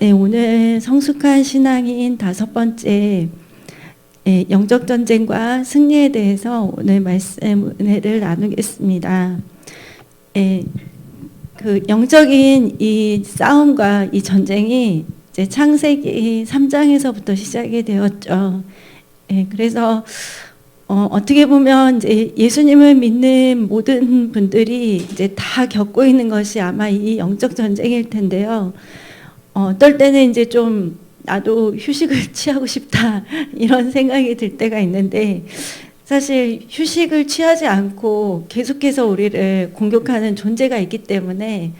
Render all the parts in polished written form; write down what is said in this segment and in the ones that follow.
네, 오늘 성숙한 신앙인 5번째 영적 전쟁과 승리에 대해서 오늘 말씀 은혜를 나누겠습니다. 그 영적인 이 싸움과 이 전쟁이 이제 창세기 3장에서부터 시작이 되었죠. 그래서 어떻게 보면 이제 예수님을 믿는 모든 분들이 이제 다 겪고 있는 것이 아마 이 영적 전쟁일 텐데요. 어떨 때는 이제 좀 나도 휴식을 취하고 싶다 이런 생각이 들 때가 있는데, 사실 휴식을 취하지 않고 계속해서 우리를 공격하는 존재가 있기 때문에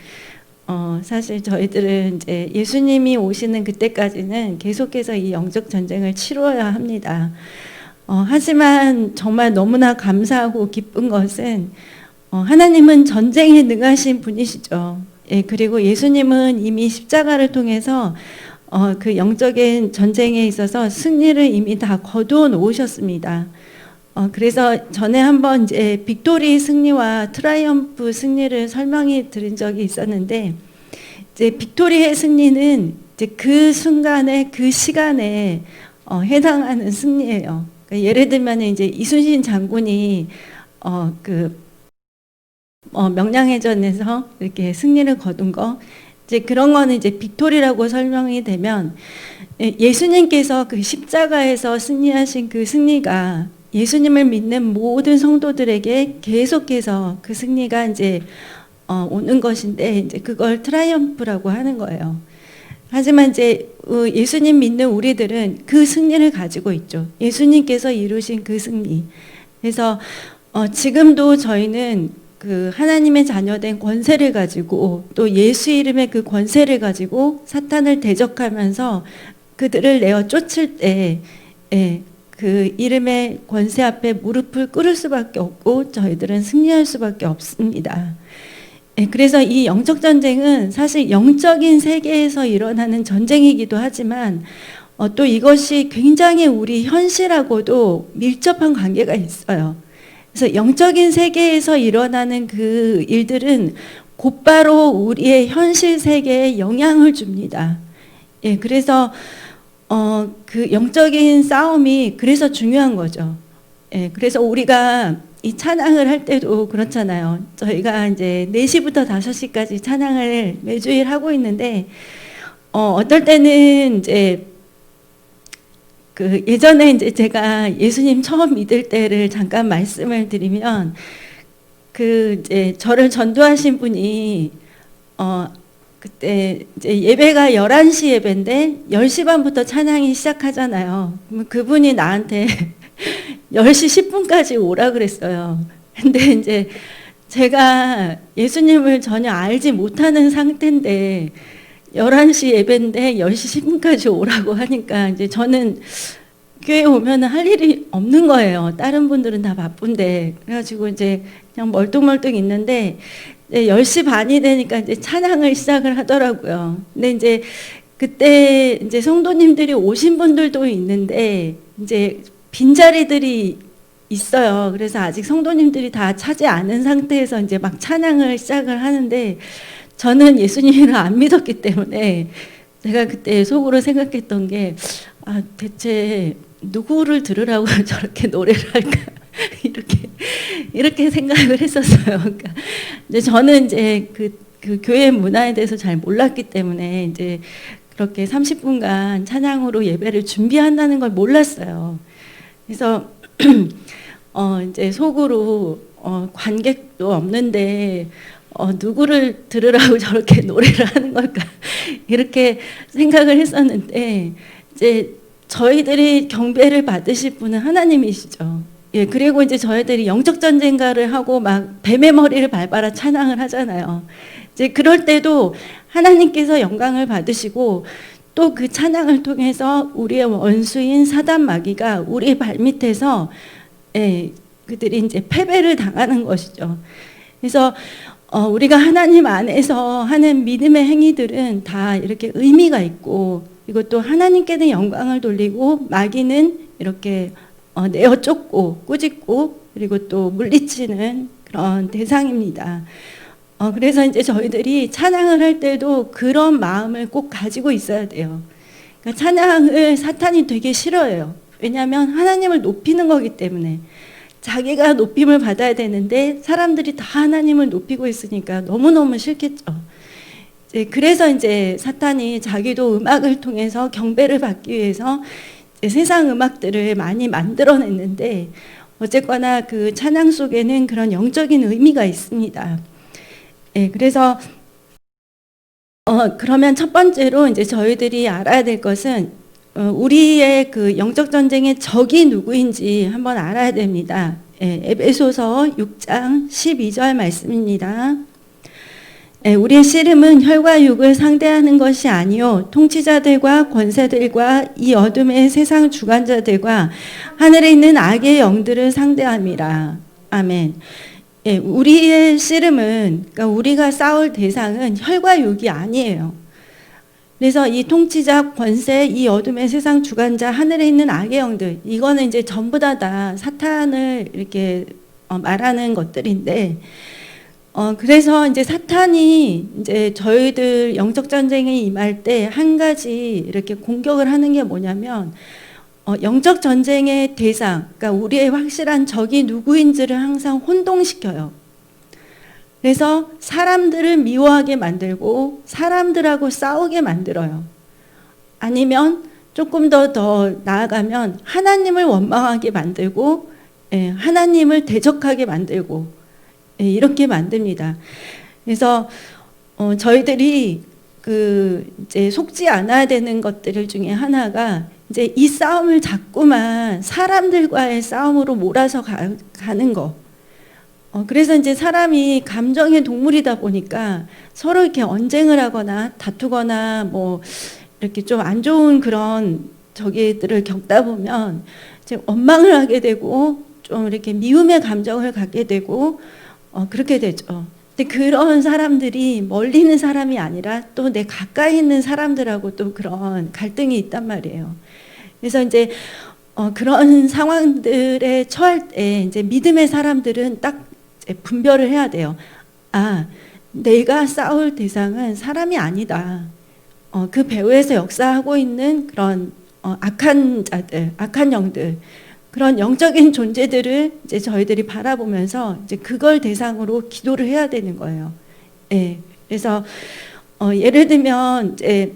사실 저희들은 이제 예수님이 오시는 그때까지는 계속해서 이 영적 전쟁을 치러야 합니다. 하지만 정말 너무나 감사하고 기쁜 것은 하나님은 전쟁에 능하신 분이시죠. 그리고 예수님은 이미 십자가를 통해서 그 영적인 전쟁에 있어서 승리를 이미 다 거두어 놓으셨습니다. 그래서 전에 한번 이제 빅토리 승리와 트라이엄프 승리를 설명해 드린 적이 있었는데, 이제 빅토리의 승리는 이제 그 순간에 그 시간에 해당하는 승리예요. 그러니까 예를 들면 이제 이순신 장군이 명량해전에서 이렇게 승리를 거둔 거, 이제 그런 거는 이제 빅토리라고 설명이 되면, 예수님께서 그 십자가에서 승리하신 그 승리가 예수님을 믿는 모든 성도들에게 계속해서 그 승리가 이제 오는 것인데, 이제 그걸 트라이엄프라고 하는 거예요. 하지만 이제 예수님 믿는 우리들은 그 승리를 가지고 있죠. 예수님께서 이루신 그 승리. 그래서 지금도 저희는 그 하나님의 자녀된 권세를 가지고, 또 예수 이름의 그 권세를 가지고 사탄을 대적하면서 그들을 내어 쫓을 때 그 이름의 권세 앞에 무릎을 꿇을 수밖에 없고 저희들은 승리할 수밖에 없습니다. 그래서 이 영적 전쟁은 사실 영적인 세계에서 일어나는 전쟁이기도 하지만 또 이것이 굉장히 우리 현실하고도 밀접한 관계가 있어요. 그래서 영적인 세계에서 일어나는 그 일들은 곧바로 우리의 현실 세계에 영향을 줍니다. 그래서 그 영적인 싸움이 그래서 중요한 거죠. 그래서 우리가 이 찬양을 할 때도 그렇잖아요. 저희가 이제 4시부터 5시까지 찬양을 매주일 하고 있는데, 어떨 때는 이제 그 예전에 이제 제가 예수님 처음 믿을 때를 잠깐 말씀을 드리면, 그 이제 저를 전도하신 분이 그때 이제 예배가 11시 예배인데 10시 반부터 찬양이 시작하잖아요. 그분이 나한테 10시 10분까지 오라 그랬어요. 근데 이제 제가 예수님을 전혀 알지 못하는 상태인데 11시 예배인데 10시 10분까지 오라고 하니까, 이제 저는 교회 오면 할 일이 없는 거예요. 다른 분들은 다 바쁜데. 그래가지고 이제 그냥 멀뚱멀뚱 있는데 10시 반이 되니까 이제 찬양을 시작을 하더라고요. 근데 이제 그때 이제 성도님들이 오신 분들도 있는데 이제 빈자리들이 있어요. 그래서 아직 성도님들이 다 차지 않은 상태에서 이제 막 찬양을 시작을 하는데, 저는 예수님을 안 믿었기 때문에 제가 그때 속으로 생각했던 게, 대체 누구를 들으라고 저렇게 노래를 할까? 이렇게 생각을 했었어요. 그러니까 이제 저는 이제 그 교회 문화에 대해서 잘 몰랐기 때문에 이제 그렇게 30분간 찬양으로 예배를 준비한다는 걸 몰랐어요. 그래서 이제 속으로 관객도 없는데 누구를 들으라고 저렇게 노래를 하는 걸까 이렇게 생각을 했었는데, 이제 저희들이 경배를 받으실 분은 하나님이시죠. 그리고 이제 저희들이 영적 전쟁가를 하고 막 뱀의 머리를 밟아라 찬양을 하잖아요. 이제 그럴 때도 하나님께서 영광을 받으시고, 또 그 찬양을 통해서 우리의 원수인 사단 마귀가 우리 발밑에서 그들이 이제 패배를 당하는 것이죠. 그래서 우리가 하나님 안에서 하는 믿음의 행위들은 다 이렇게 의미가 있고, 그리고 또 하나님께는 영광을 돌리고 마귀는 이렇게 내어 쫓고 꾸짖고 그리고 또 물리치는 그런 대상입니다. 그래서 이제 저희들이 찬양을 할 때도 그런 마음을 꼭 가지고 있어야 돼요. 그러니까 찬양을 사탄이 되게 싫어해요. 왜냐하면 하나님을 높이는 거기 때문에. 자기가 높임을 받아야 되는데 사람들이 다 하나님을 높이고 있으니까 너무너무 싫겠죠. 그래서 이제 사탄이 자기도 음악을 통해서 경배를 받기 위해서 세상 음악들을 많이 만들어냈는데, 어쨌거나 그 찬양 속에는 그런 영적인 의미가 있습니다. 그래서 그러면 첫 번째로 이제 저희들이 알아야 될 것은 우리의 그 영적 전쟁의 적이 누구인지 한번 알아야 됩니다. 에베소서 6장 12절 말씀입니다. 우리의 씨름은 혈과 육을 상대하는 것이 아니요 통치자들과 권세들과 이 어둠의 세상 주관자들과 하늘에 있는 악의 영들을 상대함이라. 아멘. 우리의 씨름은, 그러니까 우리가 싸울 대상은 혈과 육이 아니에요. 그래서 이 통치자, 권세, 이 어둠의 세상 주관자, 하늘에 있는 악의 영들, 이거는 이제 전부 다 사탄을 이렇게 말하는 것들인데, 그래서 이제 사탄이 이제 저희들 영적 전쟁에 임할 때 한 가지 이렇게 공격을 하는 게 뭐냐면, 영적 전쟁의 대상, 그러니까 우리의 확실한 적이 누구인지를 항상 혼동시켜요. 그래서 사람들을 미워하게 만들고 사람들하고 싸우게 만들어요. 아니면 조금 더 나아가면 하나님을 원망하게 만들고, 하나님을 대적하게 만들고, 이렇게 만듭니다. 그래서 저희들이 이제 속지 않아야 되는 것들 중에 하나가 이제 이 싸움을 자꾸만 사람들과의 싸움으로 몰아서 가는 거. 그래서 이제 사람이 감정의 동물이다 보니까 서로 이렇게 언쟁을 하거나 다투거나 뭐 이렇게 좀 안 좋은 그런 저기들을 겪다 보면 이제 원망을 하게 되고 좀 이렇게 미움의 감정을 갖게 되고 그렇게 되죠. 근데 그런 사람들이 멀리 있는 사람이 아니라 또 내 가까이 있는 사람들하고 또 그런 갈등이 있단 말이에요. 그래서 이제 그런 상황들에 처할 때 이제 믿음의 사람들은 딱 분별을 해야 돼요. 아, 내가 싸울 대상은 사람이 아니다. 그 배후에서 역사하고 있는 그런 악한 자들, 악한 영들, 그런 영적인 존재들을 이제 저희들이 바라보면서 이제 그걸 대상으로 기도를 해야 되는 거예요. 그래서 예를 들면 이제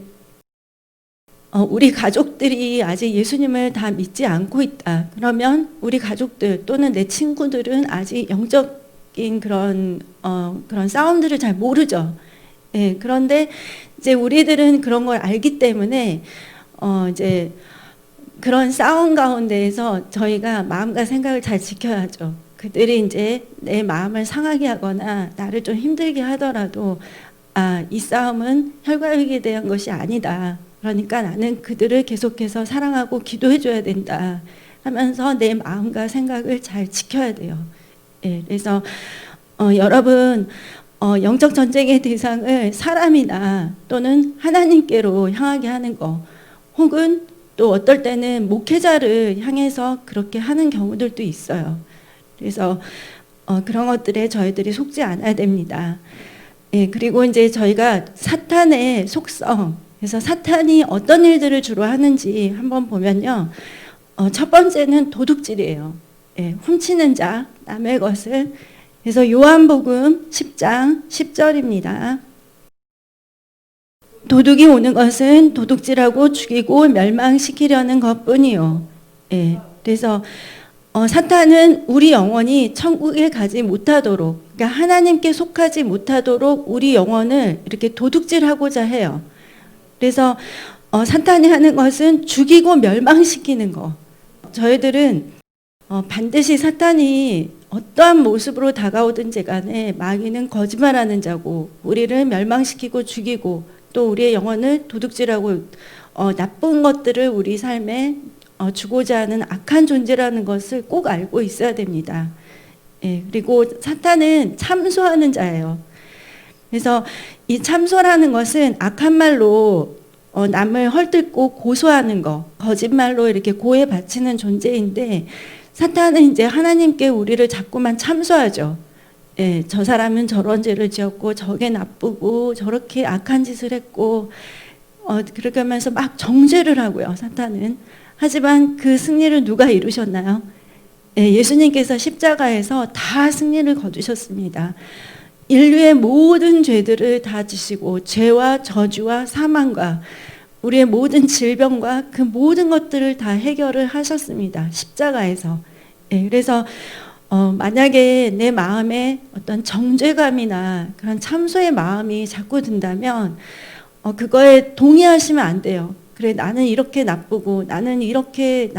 우리 가족들이 아직 예수님을 다 믿지 않고 있다. 그러면 우리 가족들 또는 내 친구들은 아직 영적인 그런 싸움들을 잘 모르죠. 그런데 이제 우리들은 그런 걸 알기 때문에 이제 그런 싸움 가운데에서 저희가 마음과 생각을 잘 지켜야죠. 그들이 이제 내 마음을 상하게 하거나 나를 좀 힘들게 하더라도 이 싸움은 혈과 육에 대한 것이 아니다. 그러니까 나는 그들을 계속해서 사랑하고 기도해 줘야 된다 하면서 내 마음과 생각을 잘 지켜야 돼요. 그래서 여러분 영적 전쟁의 대상을 사람이나 또는 하나님께로 향하게 하는 거, 혹은 또 어떨 때는 목회자를 향해서 그렇게 하는 경우들도 있어요. 그래서 그런 것들에 저희들이 속지 않아야 됩니다. 그리고 이제 저희가 사탄의 속성, 그래서 사탄이 어떤 일들을 주로 하는지 한번 보면요. 첫 번째는 도둑질이에요. 훔치는 자, 남의 것을. 그래서 요한복음 10장 10절입니다. 도둑이 오는 것은 도둑질하고 죽이고 멸망시키려는 것뿐이요. 그래서 사탄은 우리 영혼이 천국에 가지 못하도록, 그러니까 하나님께 속하지 못하도록 우리 영혼을 이렇게 도둑질하고자 해요. 그래서 사탄이 하는 것은 죽이고 멸망시키는 거. 저희들은 반드시 사탄이 어떠한 모습으로 다가오든지 간에 마귀는 거짓말하는 자고 우리를 멸망시키고 죽이고 또 우리의 영혼을 도둑질하고 나쁜 것들을 우리 삶에 주고자 하는 악한 존재라는 것을 꼭 알고 있어야 됩니다. 그리고 사탄은 참소하는 자예요. 그래서 이 참소라는 것은 악한 말로 남을 헐뜯고 고소하는 거, 거짓말로 이렇게 고해 바치는 존재인데, 사탄은 이제 하나님께 우리를 자꾸만 참소하죠. 예, 저 사람은 저런 죄를 지었고 저게 나쁘고 저렇게 악한 짓을 했고 그렇게 하면서 막 정죄를 하고요, 사탄은. 하지만 그 승리를 누가 이루셨나요? 예, 예수님께서 십자가에서 다 승리를 거두셨습니다. 인류의 모든 죄들을 다 지시고 죄와 저주와 사망과 우리의 모든 질병과 그 모든 것들을 다 해결을 하셨습니다, 십자가에서. 예, 그래서 만약에 내 마음에 어떤 정죄감이나 그런 참소의 마음이 자꾸 든다면 그거에 동의하시면 안 돼요. 그래, 나는 이렇게 나쁘고 나는 이렇게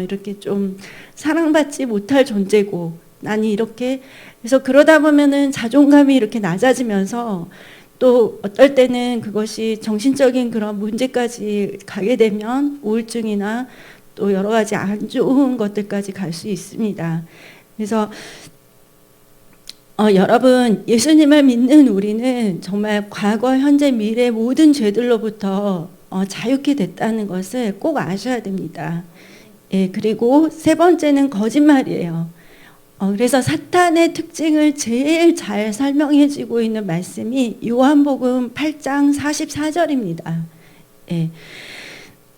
이렇게 좀 사랑받지 못할 존재고 나는 이렇게. 그래서 그러다 보면은 자존감이 이렇게 낮아지면서 또 어떨 때는 그것이 정신적인 그런 문제까지 가게 되면 우울증이나 또 여러 가지 안 좋은 것들까지 갈 수 있습니다. 그래서 여러분, 예수님을 믿는 우리는 정말 과거, 현재, 미래 모든 죄들로부터 자유케 됐다는 것을 꼭 아셔야 됩니다. 예, 그리고 세 번째는 거짓말이에요. 그래서 사탄의 특징을 제일 잘 설명해주고 있는 말씀이 요한복음 8장 44절입니다. 예.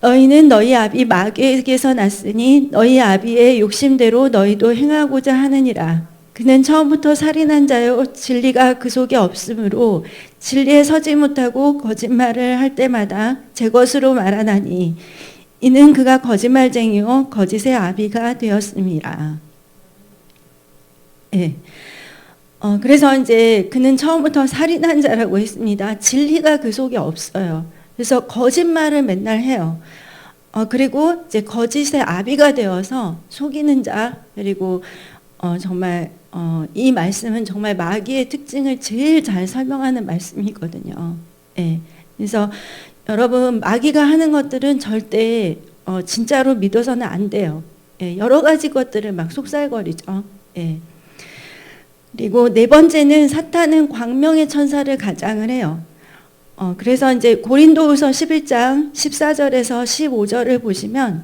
너희는 너희 아비 마귀에게서 났으니 너희 아비의 욕심대로 너희도 행하고자 하느니라. 그는 처음부터 살인한 자요 진리가 그 속에 없으므로 진리에 서지 못하고 거짓말을 할 때마다 제 것으로 말하나니 이는 그가 거짓말쟁이요 거짓의 아비가 되었습니다. 예. 그래서 이제 그는 처음부터 살인한 자라고 했습니다. 진리가 그 속에 없어요. 그래서 거짓말을 맨날 해요. 그리고 이제 거짓의 아비가 되어서 속이는 자. 그리고 정말 이 말씀은 정말 마귀의 특징을 제일 잘 설명하는 말씀이거든요. 예. 그래서 여러분, 마귀가 하는 것들은 절대 진짜로 믿어서는 안 돼요. 예. 여러 가지 것들을 막 속살거리죠. 예. 그리고 네 번째는 사탄은 광명의 천사를 가장을 해요. 그래서 이제 고린도후서 11장 14절에서 15절을 보시면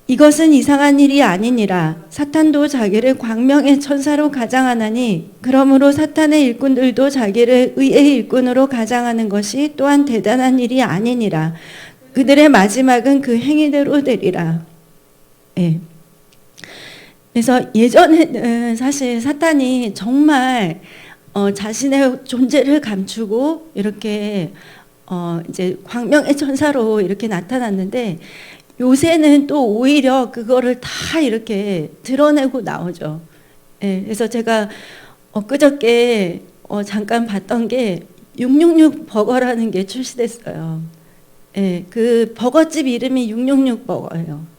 이것은 이상한 일이 아니니라. 사탄도 자기를 광명의 천사로 가장하나니 그러므로 사탄의 일꾼들도 자기를 의의 일꾼으로 가장하는 것이 또한 대단한 일이 아니니라. 그들의 마지막은 그 행위대로 되리라. 예. 그래서 예전에는 사실 사탄이 정말 자신의 존재를 감추고 이렇게 이제 광명의 천사로 이렇게 나타났는데 요새는 또 오히려 그거를 다 이렇게 드러내고 나오죠. 예, 그래서 제가 엊그저께 잠깐 봤던 게 666 버거라는 게 출시됐어요. 예, 그 버거집 이름이 666 버거예요.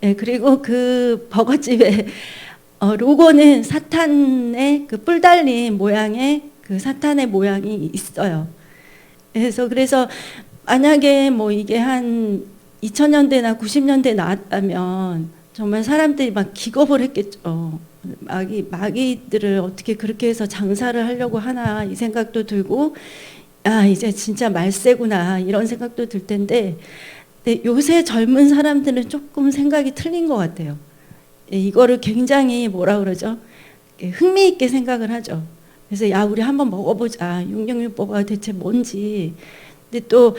예, 그리고 그 버거집의 로고는 사탄의 그 뿔 달린 모양의 그 사탄의 모양이 있어요. 그래서 만약에 뭐 이게 한 2000년대나 90년대 나왔다면 정말 사람들이 막 기겁을 했겠죠. 마귀들을 어떻게 그렇게 해서 장사를 하려고 하나 이 생각도 들고, 야, 이제 진짜 말세구나 이런 생각도 들 텐데, 근데 요새 젊은 사람들은 조금 생각이 틀린 것 같아요. 이거를 굉장히 뭐라 그러죠? 흥미있게 생각을 하죠. 그래서 야, 우리 한번 먹어보자. 666버거가 대체 뭔지. 근데 또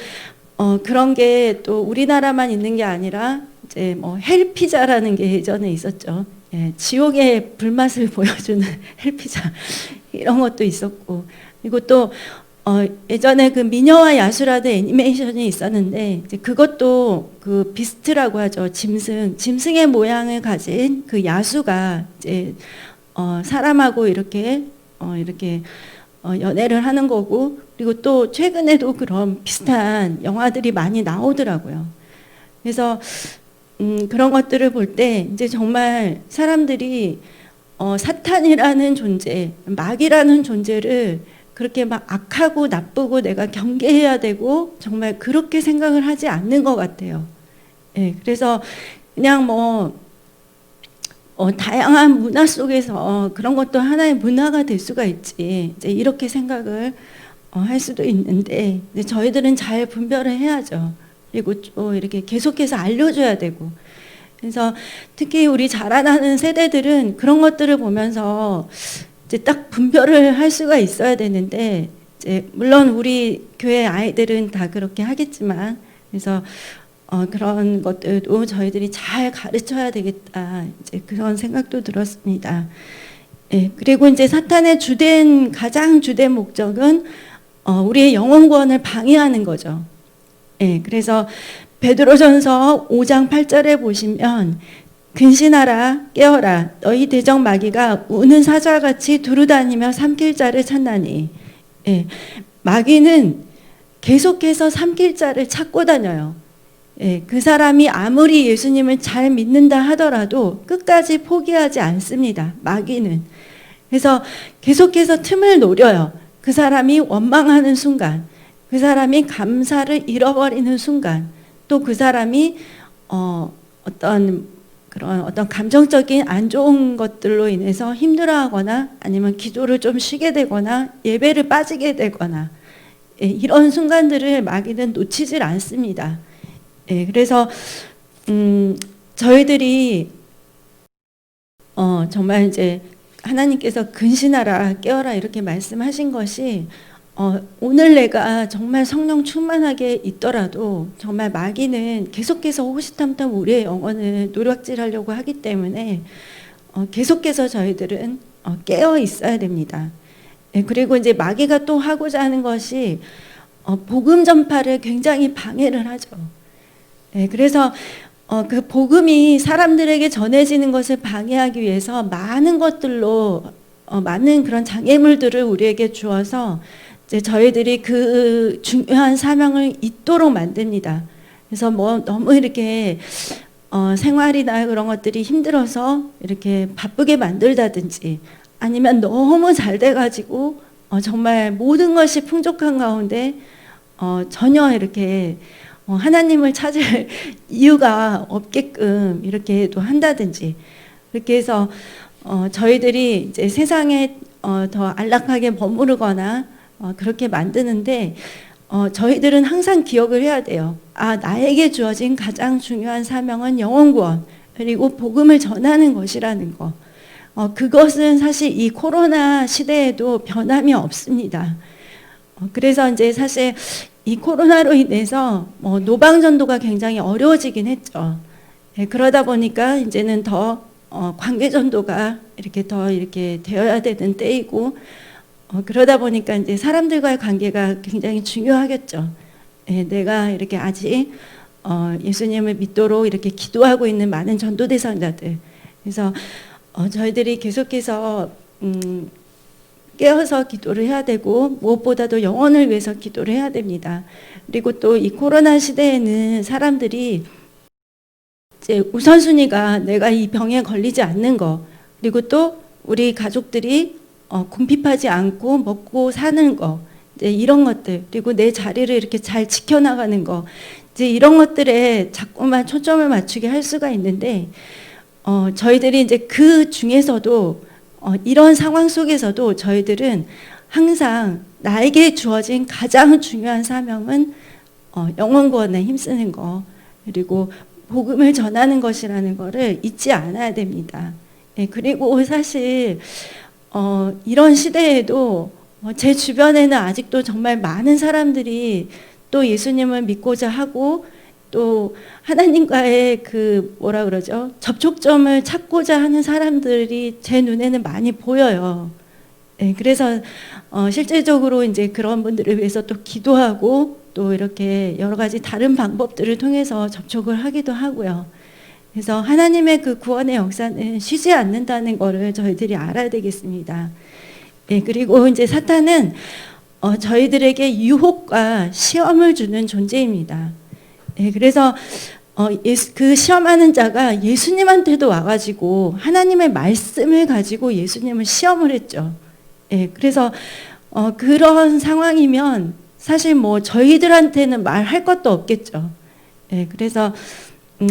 그런 게 또 우리나라만 있는 게 아니라 이제 뭐 헬피자라는 게 예전에 있었죠. 예, 지옥의 불맛을 보여주는 헬피자 이런 것도 있었고, 그리고 또 예전에 그 미녀와 야수라는 애니메이션이 있었는데 이제 그것도 그 비스트라고 하죠. 짐승의 모양을 가진 그 야수가 이제 사람하고 이렇게 연애를 하는 거고, 그리고 또 최근에도 그런 비슷한 영화들이 많이 나오더라고요. 그래서 그런 것들을 볼 때 이제 정말 사람들이 사탄이라는 존재, 마귀라는 존재를 그렇게 막 악하고 나쁘고 내가 경계해야 되고 정말 그렇게 생각을 하지 않는 것 같아요. 예, 그래서 그냥 뭐 다양한 문화 속에서 그런 것도 하나의 문화가 될 수가 있지. 이제 이렇게 생각을 할 수도 있는데 저희들은 잘 분별을 해야죠. 그리고 또 이렇게 계속해서 알려줘야 되고. 그래서 특히 우리 자라나는 세대들은 그런 것들을 보면서 이제 딱 분별을 할 수가 있어야 되는데, 이제 물론 우리 교회 아이들은 다 그렇게 하겠지만, 그래서 그런 것들도 저희들이 잘 가르쳐야 되겠다, 이제 그런 생각도 들었습니다. 예, 그리고 이제 사탄의 가장 주된 목적은 우리의 영혼 구원을 방해하는 거죠. 예, 그래서 베드로전서 5장 8절에 보시면 근신하라 깨어라 너희 대적 마귀가 우는 사자같이 두루다니며 삼킬 자를 찾나니. 예, 마귀는 계속해서 삼킬 자를 찾고 다녀요. 예, 그 사람이 아무리 예수님을 잘 믿는다 하더라도 끝까지 포기하지 않습니다. 마귀는. 그래서 계속해서 틈을 노려요. 그 사람이 원망하는 순간, 그 사람이 감사를 잃어버리는 순간, 또 그 사람이 어떤 감정적인 안 좋은 것들로 인해서 힘들어하거나 아니면 기도를 좀 쉬게 되거나 예배를 빠지게 되거나, 예, 이런 순간들을 마귀는 놓치질 않습니다. 예, 그래서 저희들이 정말 이제 하나님께서 근신하라 깨어라 이렇게 말씀하신 것이 오늘 내가 정말 성령 충만하게 있더라도 정말 마귀는 계속해서 호시탐탐 우리의 영혼을 노략질하려고 하기 때문에 계속해서 저희들은 깨어 있어야 됩니다. 예, 그리고 이제 마귀가 또 하고자 하는 것이 복음 전파를 굉장히 방해를 하죠. 예, 그래서 그 복음이 사람들에게 전해지는 것을 방해하기 위해서 많은 것들로 많은 그런 장애물들을 우리에게 주어서 이제 저희들이 그 중요한 사명을 잊도록 만듭니다. 그래서 뭐 너무 이렇게 생활이나 그런 것들이 힘들어서 이렇게 바쁘게 만들다든지 아니면 너무 잘 돼가지고 정말 모든 것이 풍족한 가운데 전혀 이렇게 하나님을 찾을 이유가 없게끔 이렇게 또 한다든지 그렇게 해서 저희들이 이제 세상에 더 안락하게 머무르거나 그렇게 만드는데 저희들은 항상 기억을 해야 돼요. 나에게 주어진 가장 중요한 사명은 영혼 구원 그리고 복음을 전하는 것이라는 거. 그것은 사실 이 코로나 시대에도 변함이 없습니다. 그래서 이제 사실 이 코로나로 인해서 노방전도가 굉장히 어려워지긴 했죠. 예, 그러다 보니까 이제는 더 관계전도가 이렇게 더 이렇게 되어야 되는 때이고 그러다 보니까 이제 사람들과의 관계가 굉장히 중요하겠죠. 예, 내가 이렇게 아직 예수님을 믿도록 이렇게 기도하고 있는 많은 전도 대상자들. 그래서 저희들이 계속해서 깨어서 기도를 해야 되고 무엇보다도 영혼을 위해서 기도를 해야 됩니다. 그리고 또 이 코로나 시대에는 사람들이 이제 우선순위가 내가 이 병에 걸리지 않는 거 그리고 또 우리 가족들이 궁핍하지 않고 먹고 사는 거 이제 이런 것들 그리고 내 자리를 이렇게 잘 지켜나가는 거 이제 이런 것들에 자꾸만 초점을 맞추게 할 수가 있는데 저희들이 이제 그 중에서도 이런 상황 속에서도 저희들은 항상 나에게 주어진 가장 중요한 사명은 영혼 구원에 힘쓰는 거 그리고 복음을 전하는 것이라는 것을 잊지 않아야 됩니다. 예, 그리고 사실 이런 시대에도 제 주변에는 아직도 정말 많은 사람들이 또 예수님을 믿고자 하고 또 하나님과의 그 뭐라 그러죠? 접촉점을 찾고자 하는 사람들이 제 눈에는 많이 보여요. 네, 그래서 실질적으로 이제 그런 분들을 위해서 또 기도하고 또 이렇게 여러 가지 다른 방법들을 통해서 접촉을 하기도 하고요. 그래서 하나님의 그 구원의 역사는 쉬지 않는다는 것을 저희들이 알아야 되겠습니다. 네, 그리고 이제 사탄은 저희들에게 유혹과 시험을 주는 존재입니다. 네, 그래서 그 시험하는 자가 예수님한테도 와가지고 하나님의 말씀을 가지고 예수님을 시험을 했죠. 네, 그래서 그런 상황이면 사실 뭐 저희들한테는 말할 것도 없겠죠. 네, 그래서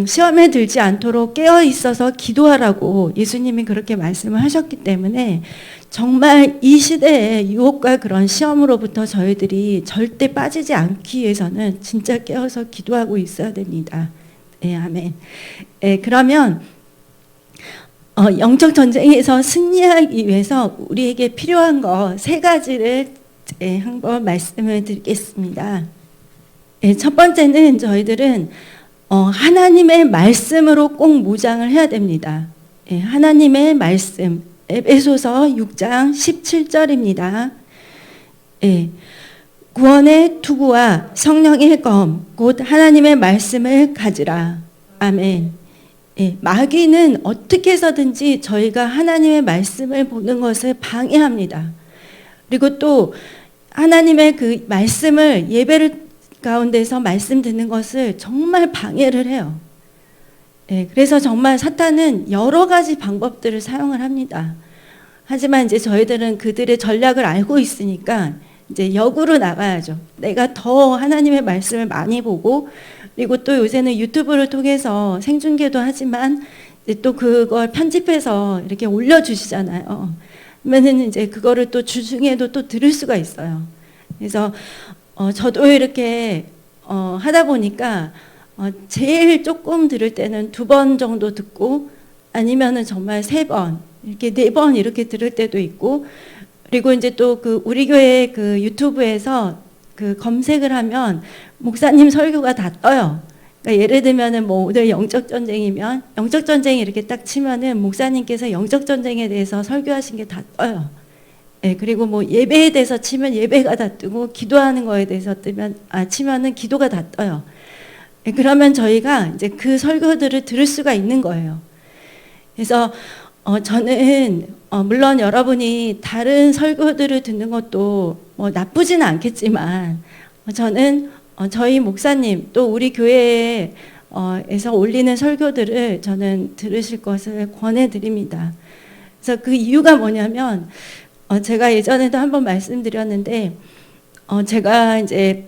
시험에 들지 않도록 깨어 있어서 기도하라고 예수님이 그렇게 말씀을 하셨기 때문에 정말 이 시대의 유혹과 그런 시험으로부터 저희들이 절대 빠지지 않기 위해서는 진짜 깨어서 기도하고 있어야 됩니다. 네, 아멘. 네, 그러면 영적 전쟁에서 승리하기 위해서 우리에게 필요한 거 세 가지를 한번 말씀을 드리겠습니다. 첫 번째는 저희들은 하나님의 말씀으로 꼭 무장을 해야 됩니다. 하나님의 말씀, 에베소서 6장 17절입니다. 구원의 투구와 성령의 검, 곧 하나님의 말씀을 가지라. 아멘. 마귀는 어떻게 해서든지 저희가 하나님의 말씀을 보는 것을 방해합니다. 그리고 또 하나님의 그 말씀을 예배를 가운데서 말씀 듣는 것을 정말 방해를 해요. 그래서 정말 사탄은 여러 가지 방법들을 사용을 합니다. 하지만 이제 저희들은 그들의 전략을 알고 있으니까 이제 역으로 나가야죠. 내가 더 하나님의 말씀을 많이 보고, 그리고 또 요새는 유튜브를 통해서 생중계도 하지만 이제 또 그걸 편집해서 이렇게 올려주시잖아요. 그러면은 이제 그거를 또 주중에도 또 들을 수가 있어요. 그래서 저도 이렇게 하다 보니까 제일 조금 들을 때는 2번 정도 듣고, 아니면은 정말 3번, 이렇게 4번 이렇게 들을 때도 있고, 그리고 이제 또 그 우리 교회 그 유튜브에서 그 검색을 하면 목사님 설교가 다 떠요. 그러니까 예를 들면은 뭐 오늘 영적 전쟁이면 영적 전쟁 이렇게 딱 치면은 목사님께서 영적 전쟁에 대해서 설교하신 게 다 떠요. 그리고 뭐 예배에 대해서 치면 예배가 다 뜨고, 기도하는 거에 대해서 치면은 기도가 다 떠요. 그러면 저희가 이제 그 설교들을 들을 수가 있는 거예요. 그래서 저는 물론 여러분이 다른 설교들을 듣는 것도 뭐 나쁘지는 않겠지만, 저는 저희 목사님 또 우리 교회에서 올리는 설교들을 저는 들으실 것을 권해드립니다. 그래서 그 이유가 뭐냐면, 제가 예전에도 한번 말씀드렸는데, 제가 이제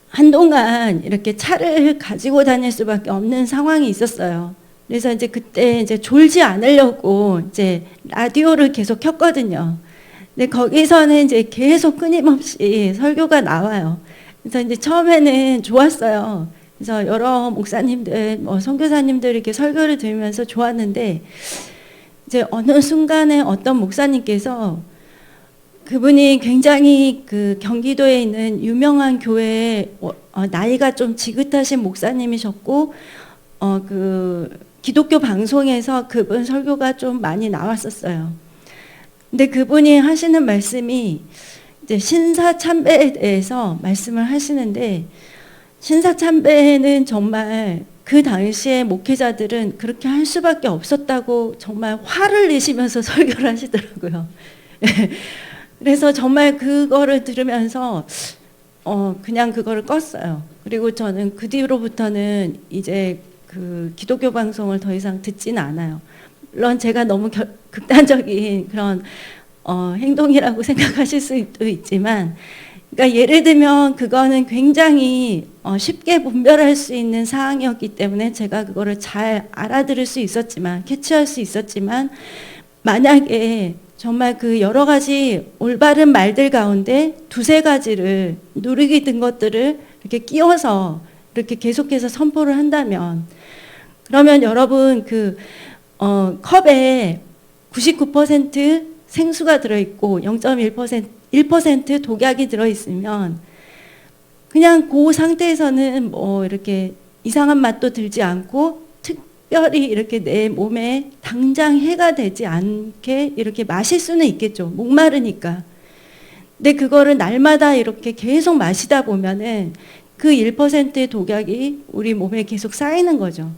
한동안 이렇게 차를 가지고 다닐 수밖에 없는 상황이 있었어요. 그래서 이제 그때 이제 졸지 않으려고 이제 라디오를 계속 켰거든요. 근데 거기서는 이제 계속 끊임없이 설교가 나와요. 그래서 이제 처음에는 좋았어요. 그래서 여러 목사님들, 뭐 선교사님들 이렇게 설교를 들으면서 좋았는데, 이제 어느 순간에 어떤 목사님께서, 그분이 굉장히 그 경기도에 있는 유명한 교회에 나이가 좀 지긋하신 목사님이셨고, 그 기독교 방송에서 그분 설교가 좀 많이 나왔었어요. 근데 그분이 하시는 말씀이 이제 신사참배에 대해서 말씀을 하시는데, 신사참배는 정말 그 당시에 목회자들은 그렇게 할 수밖에 없었다고 정말 화를 내시면서 설교를 하시더라고요. 그래서 정말 그거를 들으면서 그냥 그거를 껐어요. 그리고 저는 그 뒤로부터는 이제 그 기독교 방송을 더 이상 듣지는 않아요. 물론 제가 너무 극단적인 그런 행동이라고 생각하실 수도 있지만, 그러니까 예를 들면 그거는 굉장히 쉽게 분별할 수 있는 사항이었기 때문에 제가 그거를 잘 알아들을 수 있었지만, 캐치할 수 있었지만, 만약에 정말 그 여러 가지 올바른 말들 가운데 2-3가지를 누르기 든 것들을 이렇게 끼워서 이렇게 계속해서 선포를 한다면, 그러면 여러분 그 컵에 99% 생수가 들어있고 1% 독약이 들어있으면 그냥 그 상태에서는 뭐 이렇게 이상한 맛도 들지 않고, 특별히 이렇게 내 몸에 당장 해가 되지 않게 이렇게 마실 수는 있겠죠. 목마르니까. 근데 그거를 날마다 이렇게 계속 마시다 보면은 그 1%의 독약이 우리 몸에 계속 쌓이는 거죠.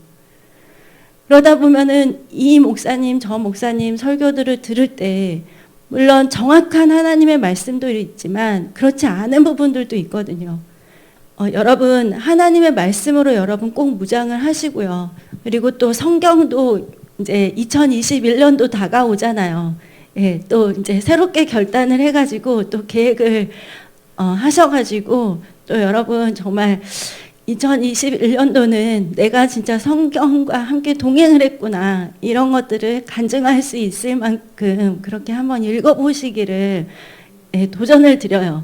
그러다 보면은 이 목사님, 저 목사님 설교들을 들을 때 물론 정확한 하나님의 말씀도 있지만 그렇지 않은 부분들도 있거든요. 여러분 하나님의 말씀으로 여러분 꼭 무장을 하시고요. 그리고 또 성경도 이제 2021년도 다가오잖아요. 예, 또 이제 새롭게 결단을 해가지고 또 계획을 하셔가지고 또 여러분 정말 2021년도는 내가 진짜 성경과 함께 동행을 했구나, 이런 것들을 간증할 수 있을 만큼 그렇게 한번 읽어보시기를 도전을 드려요.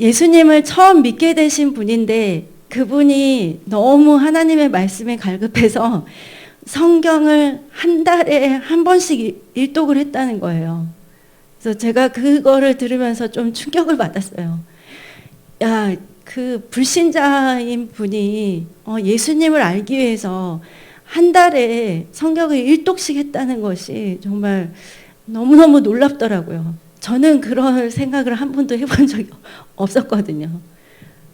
예수님을 처음 믿게 되신 분인데 그분이 너무 하나님의 말씀에 갈급해서 성경을 한 달에 한 번씩 일독을 했다는 거예요. 그래서 제가 그거를 들으면서 좀 충격을 받았어요. 야, 그 불신자인 분이 예수님을 알기 위해서 한 달에 성경을 일독씩 했다는 것이 정말 너무너무 놀랍더라고요. 저는 그런 생각을 한 번도 해본 적이 없었거든요.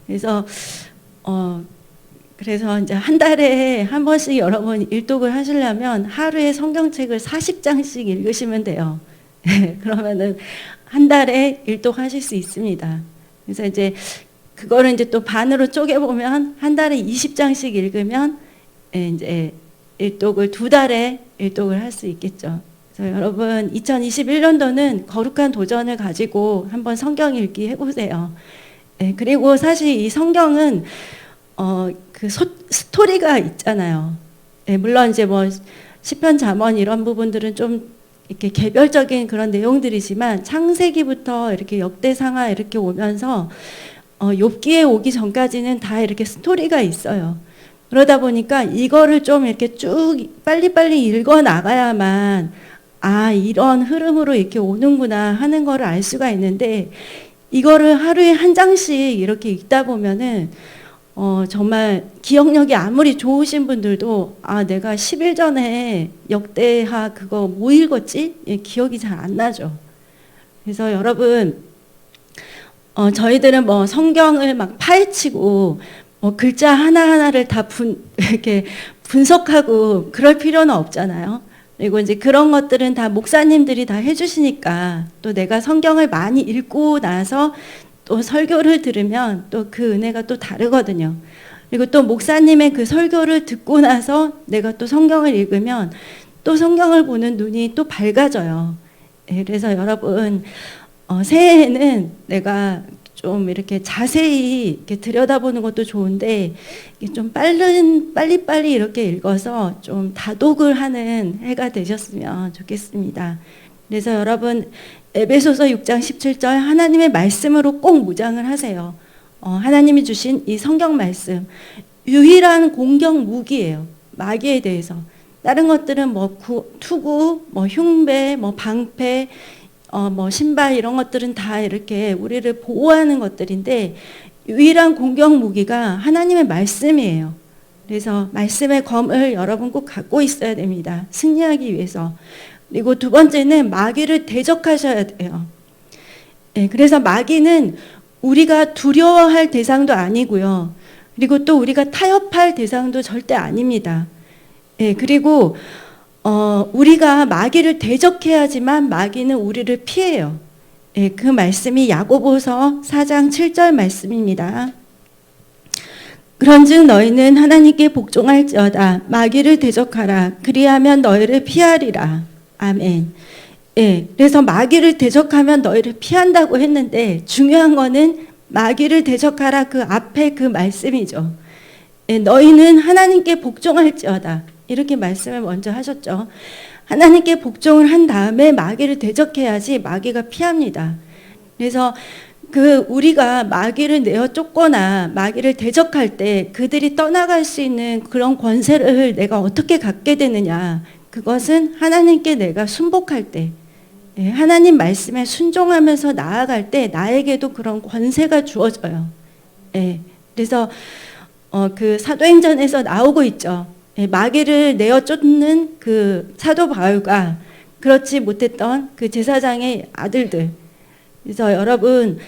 그래서 그래서 이제 한 달에 한 번씩 여러 번 일독을 하시려면 하루에 성경책을 40장씩 읽으시면 돼요. 그러면은 한 달에 일독하실 수 있습니다. 그래서 이제 그거를 이제 또 반으로 쪼개보면 한 달에 20장씩 읽으면 이제 일독을 2달에 일독을 할 수 있겠죠. 그래서 여러분 2021년도는 거룩한 도전을 가지고 한번 성경 읽기 해보세요. 그리고 사실 이 성경은 그 스토리가 있잖아요. 물론 이제 뭐 시편 잠언 이런 부분들은 좀 이렇게 개별적인 그런 내용들이지만 창세기부터 이렇게 역대상하 이렇게 오면서 욥기에 오기 전까지는 다 이렇게 스토리가 있어요. 그러다 보니까 이거를 좀 이렇게 쭉 빨리빨리 읽어 나가야만 이런 흐름으로 이렇게 오는구나 하는 거를 알 수가 있는데 이거를 하루에 한 장씩 이렇게 읽다 보면은 정말 기억력이 아무리 좋으신 분들도 내가 10일 전에 역대하 그거 뭐 읽었지? 기억이 잘 안 나죠. 그래서 여러분 저희들은 뭐 성경을 막 파헤치고 뭐 글자 하나하나를 다 이렇게 분석하고 그럴 필요는 없잖아요. 그리고 이제 그런 것들은 다 목사님들이 다 해주시니까 또 내가 성경을 많이 읽고 나서 또 설교를 들으면 또 그 은혜가 또 다르거든요. 그리고 또 목사님의 그 설교를 듣고 나서 내가 또 성경을 읽으면 또 성경을 보는 눈이 또 밝아져요. 그래서 여러분 새해에는 내가 좀 이렇게 자세히 이렇게 들여다보는 것도 좋은데 좀 빨리빨리 이렇게 읽어서 좀 다독을 하는 해가 되셨으면 좋겠습니다. 그래서 여러분 에베소서 6장 17절 하나님의 말씀으로 꼭 무장을 하세요. 하나님이 주신 이 성경 말씀 유일한 공격 무기예요. 마귀에 대해서. 다른 것들은 뭐 투구, 뭐 흉배, 뭐 방패, 뭐 신발 이런 것들은 다 이렇게 우리를 보호하는 것들인데 유일한 공격 무기가 하나님의 말씀이에요. 그래서 말씀의 검을 여러분 꼭 갖고 있어야 됩니다. 승리하기 위해서. 그리고 두 번째는 마귀를 대적하셔야 돼요. 그래서 마귀는 우리가 두려워할 대상도 아니고요. 그리고 또 우리가 타협할 대상도 절대 아닙니다. 그리고 우리가 마귀를 대적해야지만 마귀는 우리를 피해요. 그 말씀이 야고보서 4장 7절 말씀입니다. 그런즉 너희는 하나님께 복종할지어다 마귀를 대적하라 그리하면 너희를 피하리라. 아멘. 그래서 마귀를 대적하면 너희를 피한다고 했는데 중요한 거는 마귀를 대적하라 그 앞에 그 말씀이죠. 너희는 하나님께 복종할지어다 이렇게 말씀을 먼저 하셨죠. 하나님께 복종을 한 다음에 마귀를 대적해야지 마귀가 피합니다. 그래서 우리가 마귀를 내어 쫓거나 마귀를 대적할 때 그들이 떠나갈 수 있는 그런 권세를 내가 어떻게 갖게 되느냐. 그것은 하나님께 내가 순복할 때, 하나님 말씀에 순종하면서 나아갈 때 나에게도 그런 권세가 주어져요. 그래서 그 사도행전에서 나오고 있죠. 마귀를 내어 쫓는 그 사도 바울과 그렇지 못했던 그 제사장의 아들들. 그래서 여러분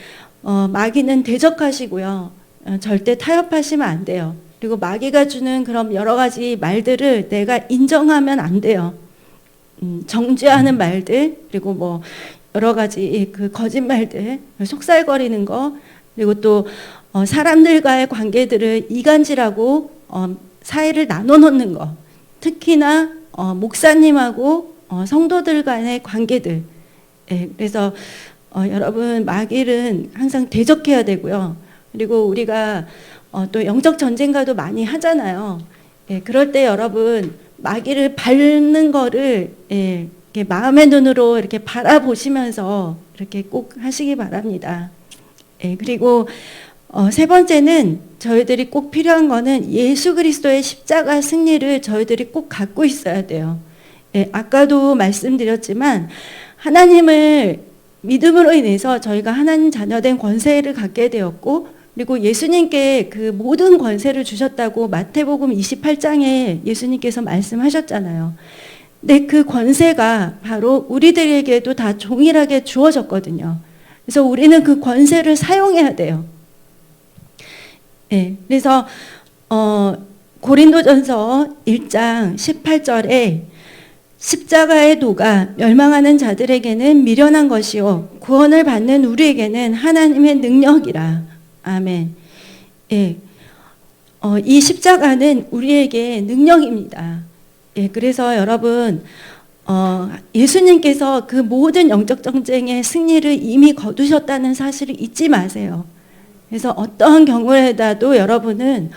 마귀는 대적하시고요. 절대 타협하시면 안 돼요. 그리고 마귀가 주는 그런 여러 가지 말들을 내가 인정하면 안 돼요. 정죄하는 말들, 그리고 뭐 여러 가지 그 거짓말들, 속살거리는 거, 그리고 또 사람들과의 관계들을 이간질하고 사이를 나눠 놓는 거, 특히나 목사님하고 성도들 간의 관계들. 그래서 여러분 마귀는 항상 대적해야 되고요. 그리고 우리가 또 영적 전쟁과도 많이 하잖아요. 그럴 때 여러분 마귀를 밟는 거를 이렇게 마음의 눈으로 이렇게 바라보시면서 이렇게 꼭 하시기 바랍니다. 그리고 세 번째는 저희들이 꼭 필요한 거는 예수 그리스도의 십자가 승리를 저희들이 꼭 갖고 있어야 돼요. 예, 아까도 말씀드렸지만 하나님을 믿음으로 인해서 저희가 하나님 자녀된 권세를 갖게 되었고, 그리고 예수님께 그 모든 권세를 주셨다고 마태복음 28장에 예수님께서 말씀하셨잖아요. 근데 그 권세가 바로 우리들에게도 다 동일하게 주어졌거든요. 그래서 우리는 그 권세를 사용해야 돼요. 네, 그래서 고린도전서 1장 18절에 십자가의 도가 멸망하는 자들에게는 미련한 것이요 구원을 받는 우리에게는 하나님의 능력이라. 아멘. 예, 이 십자가는 우리에게 능력입니다. 예, 그래서 여러분 예수님께서 그 모든 영적 전쟁의 승리를 이미 거두셨다는 사실을 잊지 마세요. 그래서 어떠한 경우에라도 여러분은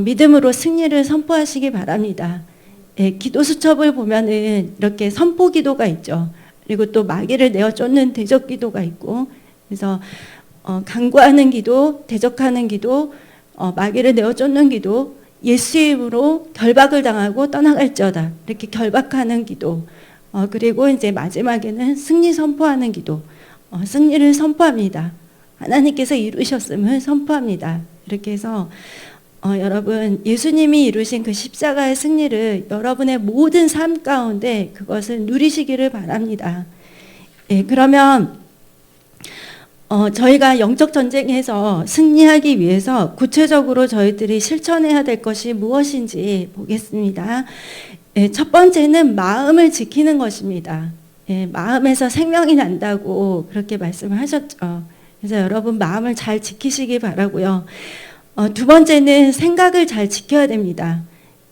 믿음으로 승리를 선포하시기 바랍니다. 예, 기도 수첩을 보면은 이렇게 선포 기도가 있죠. 그리고 또 마귀를 내어 쫓는 대적 기도가 있고, 그래서 간구하는 기도, 대적하는 기도, 마귀를 내어 쫓는 기도, 예수의 이름으로 결박을 당하고 떠나갈지어다 이렇게 결박하는 기도, 그리고 이제 마지막에는 승리 선포하는 기도, 승리를 선포합니다. 하나님께서 이루셨음을 선포합니다. 이렇게 해서 여러분 예수님이 이루신 그 십자가의 승리를 여러분의 모든 삶 가운데 그것을 누리시기를 바랍니다. 예, 그러면 저희가 영적 전쟁에서 승리하기 위해서 구체적으로 저희들이 실천해야 될 것이 무엇인지 보겠습니다. 예, 첫 번째는 마음을 지키는 것입니다. 예, 마음에서 생명이 난다고 그렇게 말씀을 하셨죠. 그래서 여러분 마음을 잘 지키시기 바라고요. 두 번째는 생각을 잘 지켜야 됩니다.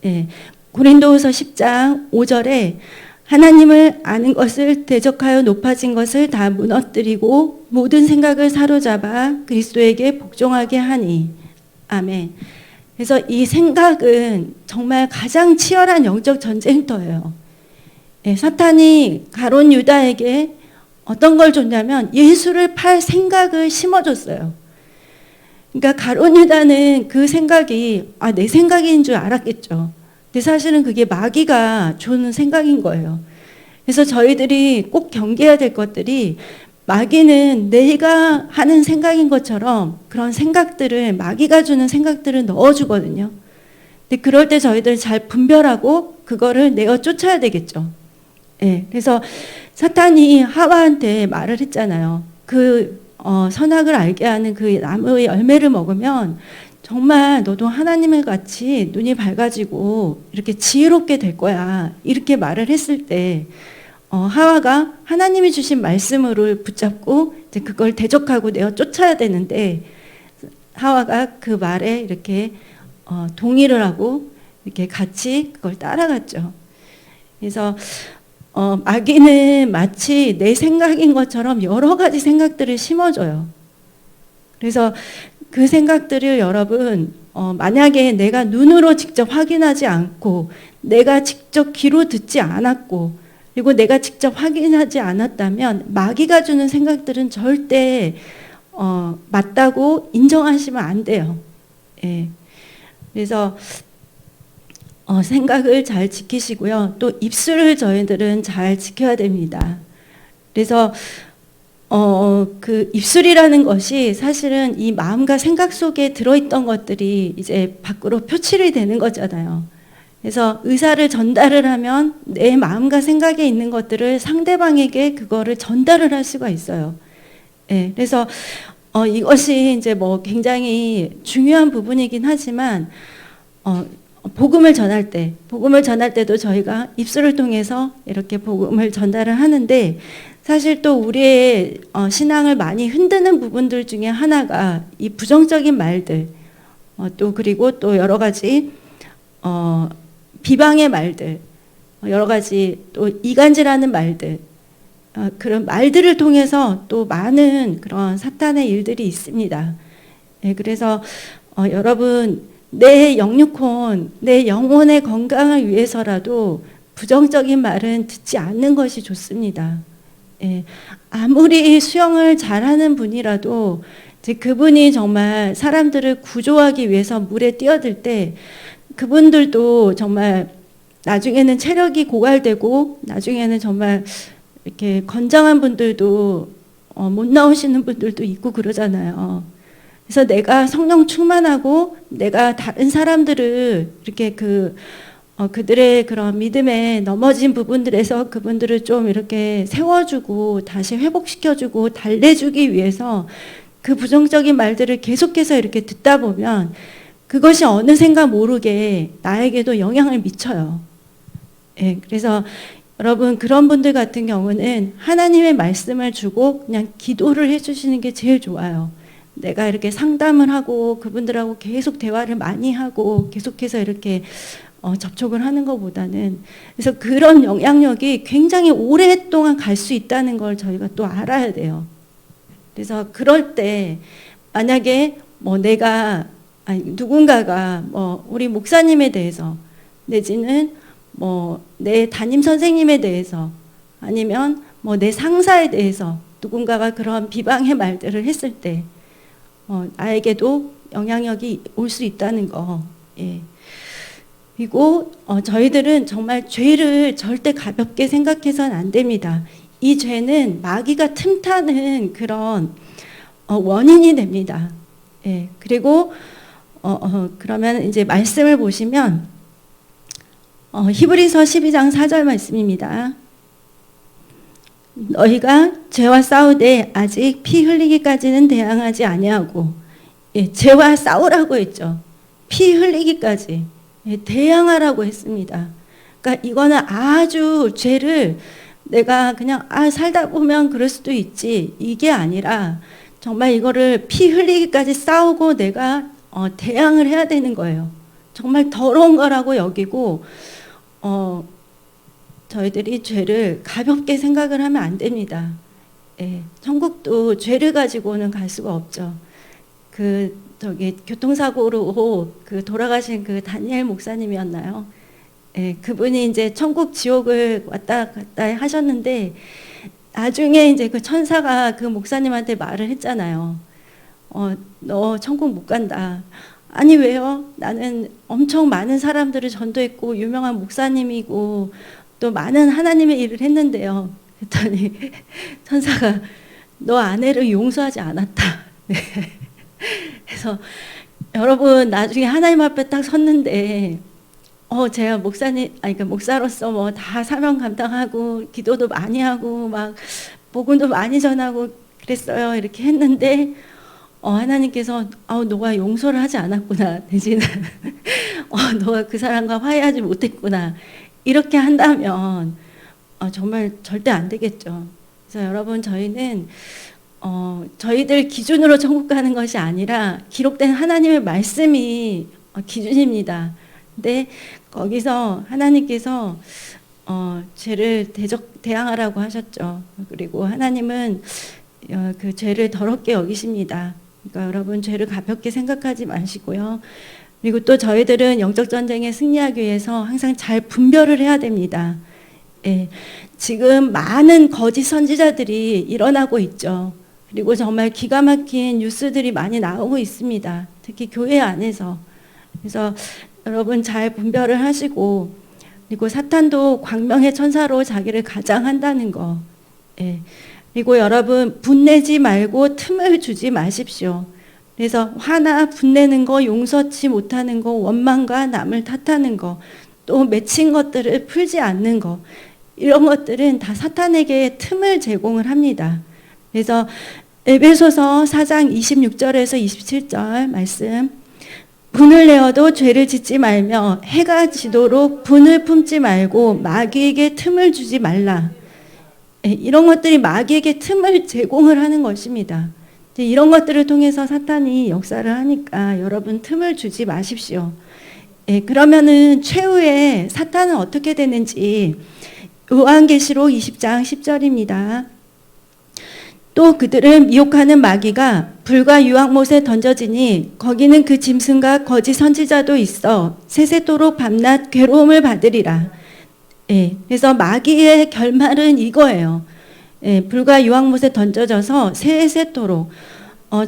예, 고린도후서 10장 5절에 하나님을 아는 것을 대적하여 높아진 것을 다 무너뜨리고 모든 생각을 사로잡아 그리스도에게 복종하게 하니. 아멘. 그래서 이 생각은 정말 가장 치열한 영적 전쟁터예요. 예, 사탄이 가룟 유다에게 어떤 걸 줬냐면 예수를 팔 생각을 심어줬어요. 그러니까 가룟 유다는 그 생각이 내 생각인 줄 알았겠죠. 근데 사실은 그게 마귀가 주는 생각인 거예요. 그래서 저희들이 꼭 경계해야 될 것들이, 마귀는 내가 하는 생각인 것처럼 그런 생각들을, 마귀가 주는 생각들을 넣어주거든요. 근데 그럴 때 저희들 잘 분별하고 그거를 내어 쫓아야 되겠죠. 예, 그래서 사탄이 하와한테 말을 했잖아요. 선악을 알게 하는 그 나무의 열매를 먹으면 정말 너도 하나님을 같이 눈이 밝아지고 이렇게 지혜롭게 될 거야. 이렇게 말을 했을 때 하와가 하나님이 주신 말씀을 붙잡고 이제 그걸 대적하고 내어 쫓아야 되는데, 하와가 그 말에 이렇게 동의를 하고 이렇게 같이 그걸 따라갔죠. 그래서 마귀는 마치 내 생각인 것처럼 여러 가지 생각들을 심어줘요. 그래서 그 생각들을 여러분 만약에 내가 눈으로 직접 확인하지 않고, 내가 직접 귀로 듣지 않았고, 그리고 내가 직접 확인하지 않았다면 마귀가 주는 생각들은 절대 맞다고 인정하시면 안 돼요. 예. 그래서 생각을 잘 지키시고요. 또 입술을 저희들은 잘 지켜야 됩니다. 그래서 그 입술이라는 것이 사실은 이 마음과 생각 속에 들어있던 것들이 이제 밖으로 표출이 되는 거잖아요. 그래서 의사를 전달을 하면 내 마음과 생각에 있는 것들을 상대방에게 그거를 전달을 할 수가 있어요. 예, 그래서 이것이 이제 뭐 굉장히 중요한 부분이긴 하지만 복음을 전할 때도 저희가 입술을 통해서 이렇게 복음을 전달을 하는데, 사실 또 우리의 신앙을 많이 흔드는 부분들 중에 하나가 이 부정적인 말들, 또 그리고 또 여러 가지 비방의 말들, 여러 가지 또 이간질하는 말들, 그런 말들을 통해서 또 많은 그런 사탄의 일들이 있습니다. 예, 그래서 여러분 내 영육혼, 내 영혼의 건강을 위해서라도 부정적인 말은 듣지 않는 것이 좋습니다. 예, 아무리 수영을 잘하는 분이라도 이제 그분이 정말 사람들을 구조하기 위해서 물에 뛰어들 때 그분들도 정말 나중에는 체력이 고갈되고 나중에는 정말 이렇게 건장한 분들도 못 나오시는 분들도 있고 그러잖아요. 그래서 내가 성령 충만하고 내가 다른 사람들을 이렇게 그들의 그런 믿음에 넘어진 부분들에서 그분들을 좀 이렇게 세워주고 다시 회복시켜주고 달래주기 위해서 그 부정적인 말들을 계속해서 이렇게 듣다 보면 그것이 어느샌가 모르게 나에게도 영향을 미쳐요. 예, 그래서 여러분 그런 분들 같은 경우는 하나님의 말씀을 주고 그냥 기도를 해주시는 게 제일 좋아요. 내가 이렇게 상담을 하고 그분들하고 계속 대화를 많이 하고 계속해서 이렇게 접촉을 하는 것보다는 그래서 그런 영향력이 굉장히 오랫동안 갈 수 있다는 걸 저희가 또 알아야 돼요. 그래서 그럴 때 만약에 누군가가 우리 목사님에 대해서 내지는 내 담임 선생님에 대해서 아니면 내 상사에 대해서 누군가가 그런 비방의 말들을 했을 때 나에게도 영향력이 올 수 있다는 거. 예. 그리고 저희들은 정말 죄를 절대 가볍게 생각해서는 안 됩니다. 이 죄는 마귀가 틈타는 그런 원인이 됩니다. 예. 그리고 그러면 이제 말씀을 보시면 히브리서 12장 4절 말씀입니다. 너희가 죄와 싸우되 아직 피 흘리기까지는 대항하지 아니하고, 예, 죄와 싸우라고 했죠. 피 흘리기까지 대항하라고 했습니다. 그러니까 이거는 아주 죄를 내가 그냥 살다 보면 그럴 수도 있지 이게 아니라 정말 이거를 피 흘리기까지 싸우고 내가 대항을 해야 되는 거예요. 정말 더러운 거라고 여기고 저희들이 죄를 가볍게 생각을 하면 안 됩니다. 예, 천국도 죄를 가지고는 갈 수가 없죠. 교통사고로 돌아가신 다니엘 목사님이었나요? 예, 그분이 이제 천국 지옥을 왔다 갔다 하셨는데 나중에 이제 그 천사가 그 목사님한테 말을 했잖아요. 너 천국 못 간다. 아니 왜요? 나는 엄청 많은 사람들을 전도했고 유명한 목사님이고 또 많은 하나님의 일을 했는데요. 그랬더니 천사가 너 아내를 용서하지 않았다. 네. 그래서 여러분 나중에 하나님 앞에 딱 섰는데 제가 목사로서 다 사명 감당하고 기도도 많이 하고 막 복음도 많이 전하고 그랬어요. 이렇게 했는데 하나님께서 너가 용서를 하지 않았구나. 대신에 너가 그 사람과 화해하지 못했구나. 이렇게 한다면 정말 절대 안 되겠죠. 그래서 여러분 저희는 저희들 기준으로 천국 가는 것이 아니라 기록된 하나님의 말씀이 기준입니다. 근데 거기서 하나님께서 죄를 대항하라고 하셨죠. 그리고 하나님은 그 죄를 더럽게 여기십니다. 그러니까 여러분 죄를 가볍게 생각하지 마시고요. 그리고 또 저희들은 영적 전쟁에 승리하기 위해서 항상 잘 분별을 해야 됩니다. 예, 지금 많은 거짓 선지자들이 일어나고 있죠. 그리고 정말 기가 막힌 뉴스들이 많이 나오고 있습니다. 특히 교회 안에서. 그래서 여러분 잘 분별을 하시고 그리고 사탄도 광명의 천사로 자기를 가장한다는 거. 예. 그리고 여러분 분내지 말고 틈을 주지 마십시오. 그래서 화나 분내는 거, 용서치 못하는 거, 원망과 남을 탓하는 거, 또 맺힌 것들을 풀지 않는 거, 이런 것들은 다 사탄에게 틈을 제공을 합니다. 그래서 에베소서 4장 26절에서 27절 말씀, 분을 내어도 죄를 짓지 말며 해가 지도록 분을 품지 말고 마귀에게 틈을 주지 말라. 이런 것들이 마귀에게 틈을 제공을 하는 것입니다. 이런 것들을 통해서 사탄이 역사를 하니까 여러분 틈을 주지 마십시오. 그러면은 최후에 사탄은 어떻게 되는지 요한계시록 20장 10절입니다. 또 그들을 미혹하는 마귀가 불과 유황못에 던져지니 거기는 그 짐승과 거짓 선지자도 있어 세세토록 밤낮 괴로움을 받으리라. 그래서 마귀의 결말은 이거예요. 불과 유황못에 던져져서 세세토록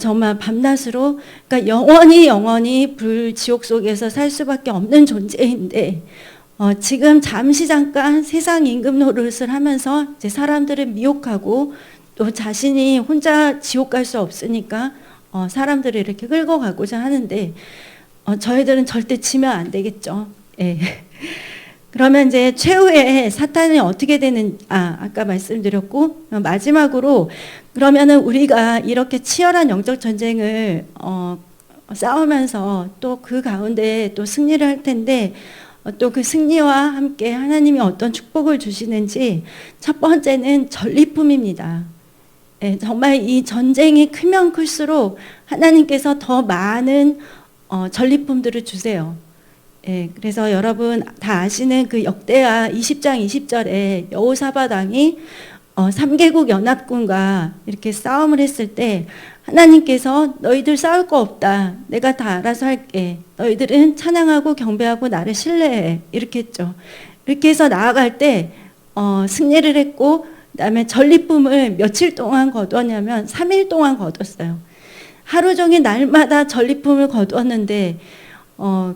정말 밤낮으로, 그러니까 영원히 불지옥 속에서 살 수밖에 없는 존재인데, 지금 잠시 잠깐 세상 임금 노릇을 하면서 이제 사람들을 미혹하고 또 자신이 혼자 지옥 갈 수 없으니까 사람들을 이렇게 끌고 가고자 하는데, 저희들은 절대 지면 안 되겠죠. 예. 그러면 이제 최후에 사탄이 어떻게 되는, 아까 말씀드렸고, 마지막으로, 그러면은 우리가 이렇게 치열한 영적 전쟁을, 싸우면서 또 그 가운데 또 승리를 할 텐데, 또 그 승리와 함께 하나님이 어떤 축복을 주시는지, 첫 번째는 전리품입니다. 예, 정말 이 전쟁이 크면 클수록 하나님께서 더 많은 전리품들을 주세요. 예, 그래서 여러분 다 아시는 그 역대하 20장 20절에 여호사밧 왕이 3개국 연합군과 이렇게 싸움을 했을 때 하나님께서 너희들 싸울 거 없다. 내가 다 알아서 할게. 너희들은 찬양하고 경배하고 나를 신뢰해. 이렇게 했죠. 이렇게 해서 나아갈 때 승리를 했고, 그다음에 전리품을 며칠 동안 거두었냐면 3일 동안 거뒀어요. 하루 종일 날마다 전리품을 거두었는데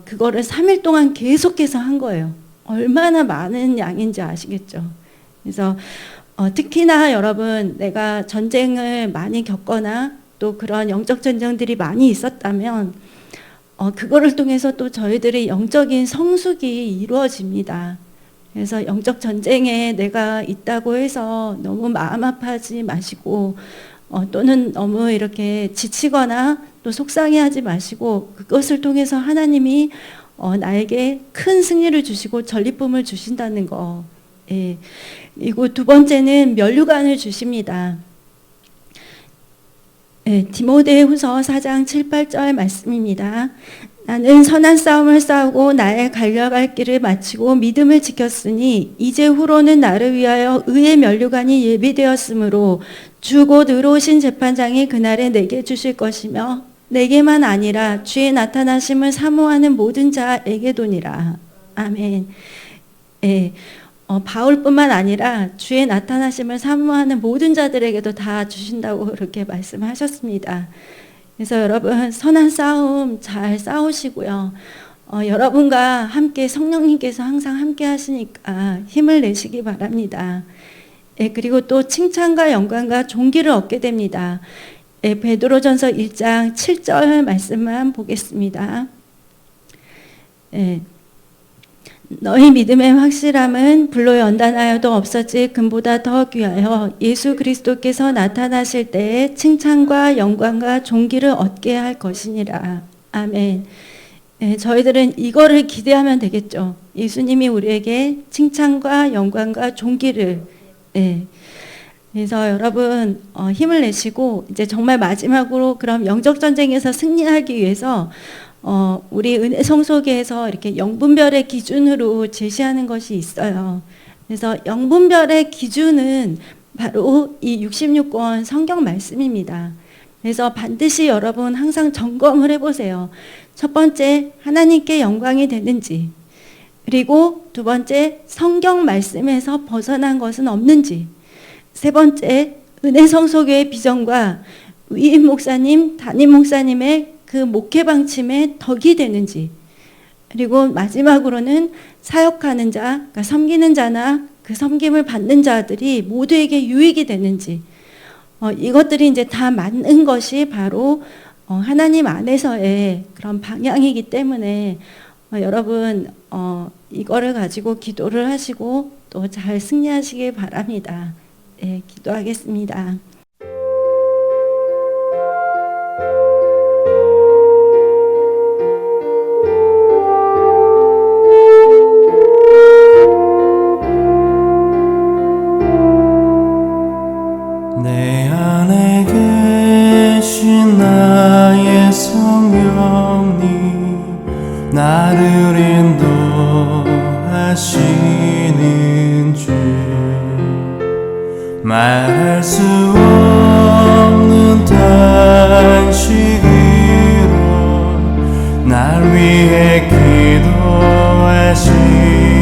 그거를 3일 동안 계속해서 한 거예요. 얼마나 많은 양인지 아시겠죠? 그래서 특히나 여러분, 내가 전쟁을 많이 겪거나 또 그런 영적 전쟁들이 많이 있었다면 그거를 통해서 또 저희들의 영적인 성숙이 이루어집니다. 그래서 영적 전쟁에 내가 있다고 해서 너무 마음 아파하지 마시고 또는 너무 이렇게 지치거나 또 속상해하지 마시고, 그것을 통해서 하나님이 나에게 큰 승리를 주시고 전리품을 주신다는 거. 예. 그리고 두 번째는 면류관을 주십니다. 예, 디모데후서 4장 7, 8절 말씀입니다. 나는 선한 싸움을 싸우고 나의 달려갈 길을 마치고 믿음을 지켰으니 이제 후로는 나를 위하여 의의 면류관이 예비되었으므로 주 곧 의로우신 재판장이 그날에 내게 주실 것이며 내게만 아니라 주의 나타나심을 사모하는 모든 자에게도니라. 아멘. 예, 바울뿐만 아니라 주의 나타나심을 사모하는 모든 자들에게도 다 주신다고 그렇게 말씀하셨습니다. 그래서 여러분 선한 싸움 잘 싸우시고요. 여러분과 함께 성령님께서 항상 함께 하시니까 힘을 내시기 바랍니다. 예, 그리고 또 칭찬과 영광과 존귀를 얻게 됩니다. 예, 베드로전서 1장 7절 말씀만 보겠습니다. 예. 너희 믿음의 확실함은 불로 연단하여도 없어질 금보다 더 귀하여 예수 그리스도께서 나타나실 때에 칭찬과 영광과 존귀를 얻게 할 것이니라. 아멘. 예, 저희들은 이거를 기대하면 되겠죠. 예수님이 우리에게 칭찬과 영광과 존귀를. 예. 그래서 여러분 힘을 내시고 이제 정말 마지막으로 그럼 영적 전쟁에서 승리하기 위해서 우리 은혜 성소교에서 이렇게 영분별의 기준으로 제시하는 것이 있어요. 그래서 영분별의 기준은 바로 이 66권 성경 말씀입니다. 그래서 반드시 여러분 항상 점검을 해보세요. 첫 번째, 하나님께 영광이 되는지, 그리고 두 번째, 성경 말씀에서 벗어난 것은 없는지, 세 번째, 은혜 성소교의 비전과 위임 목사님, 담임 목사님의 그 목회 방침에 덕이 되는지, 그리고 마지막으로는 사역하는 자, 그러니까 섬기는 자나 그 섬김을 받는 자들이 모두에게 유익이 되는지, 이것들이 이제 다 맞는 것이 바로 하나님 안에서의 그런 방향이기 때문에 여러분 이거를 가지고 기도를 하시고 또 잘 승리하시길 바랍니다. 네, 기도하겠습니다. 내 안에 계신 나의 성령님, 나를 인도하시는 주, 말할 수 없는 탄식으로 날 위해 기도하시는